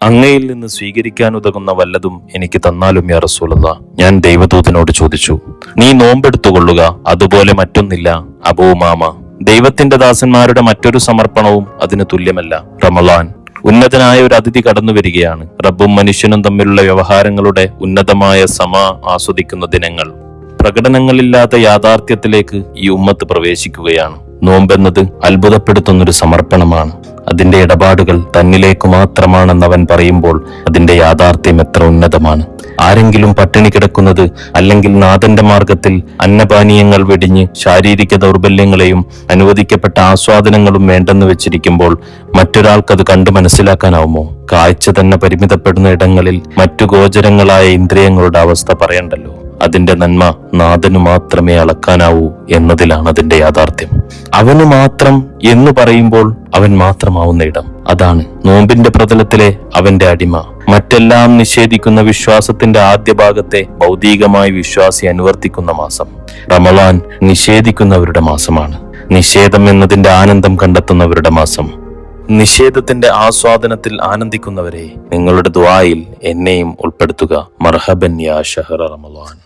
അങ്ങയിൽ നിന്ന് സ്വീകരിക്കാൻ ഉതകുന്ന വല്ലതും എനിക്ക് തന്നാലും യാ റസൂലല്ലാ. ഞാൻ ദൈവദൂതനോട് ചോദിച്ചു, നീ നോമ്പെടുത്തുകൊള്ളുക, അതുപോലെ മറ്റൊന്നില്ല. അബൂ ഉമാമ: ദൈവത്തിന്റെ ദാസന്മാരുടെ മറ്റൊരു സമർപ്പണവും അതിന് തുല്യമല്ല. റമളാൻ: ഉന്നതനായ ഒരു അതിഥി കടന്നു വരികയാണ്. റബ്ബും മനുഷ്യനും തമ്മിലുള്ള വ്യവഹാരങ്ങളുടെ ഉന്നതമായ ആസ്വദിക്കുന്ന ദിനങ്ങൾ. പ്രകടനങ്ങളില്ലാത്ത യാഥാർത്ഥ്യത്തിലേക്ക് ഈ ഉമ്മത്ത് പ്രവേശിക്കുകയാണ്. നോമ്പെന്നത് അത്ഭുതപ്പെടുത്തുന്നൊരു സമർപ്പണമാണ്. അതിന്റെ ഇടപാടുകൾ തന്നിലേക്ക് മാത്രമാണെന്ന് അവൻ പറയുമ്പോൾ അതിന്റെ യാഥാർത്ഥ്യം എത്ര ഉന്നതമാണ്. ആരെങ്കിലും പട്ടിണി കിടക്കുന്നത്, അല്ലെങ്കിൽ നാഥന്റെ മാർഗത്തിൽ അന്നപാനീയങ്ങൾ വെടിഞ്ഞ് ശാരീരിക ദൗർബല്യങ്ങളെയും അനുവദിക്കപ്പെട്ട ആസ്വാദനങ്ങളും വേണ്ടെന്ന് വെച്ചിരിക്കുമ്പോൾ മറ്റൊരാൾക്കത് കണ്ടു മനസ്സിലാക്കാനാവുമോ? കാഴ്ച തന്നെ പരിമിതപ്പെടുന്ന ഇടങ്ങളിൽ മറ്റു ഗോചരങ്ങളായ ഇന്ദ്രിയങ്ങളുടെ അവസ്ഥ പറയണ്ടല്ലോ. അതിന്റെ നന്മ നാഥനു മാത്രമേ അളക്കാനാവൂ എന്നതിലാണ് അതിന്റെ യാഥാർത്ഥ്യം. അവന് മാത്രം എന്ന് പറയുമ്പോൾ അവൻ മാത്രമാവുന്ന ഇടം, അതാണ് നോമ്പിന്റെ പ്രതലത്തിലെ അവന്റെ അടിമ. മറ്റെല്ലാം നിഷേധിക്കുന്ന വിശ്വാസത്തിന്റെ ആദ്യ ഭാഗത്തെ ഭൗതികമായി വിശ്വാസി അനുവർത്തിക്കുന്ന മാസം. റമളാൻ നിഷേധിക്കുന്നവരുടെ മാസമാണ്. നിഷേധം എന്നതിന്റെ ആനന്ദം കണ്ടെത്തുന്നവരുടെ മാസം. നിഷേധത്തിന്റെ ആസ്വാദനത്തിൽ ആനന്ദിക്കുന്നവരെ നിങ്ങളുടെ ദുആയിൽ എന്നെയും ഉൾപ്പെടുത്തുക. മർഹബൻ യാ ഷഹ്റ റമളാൻ.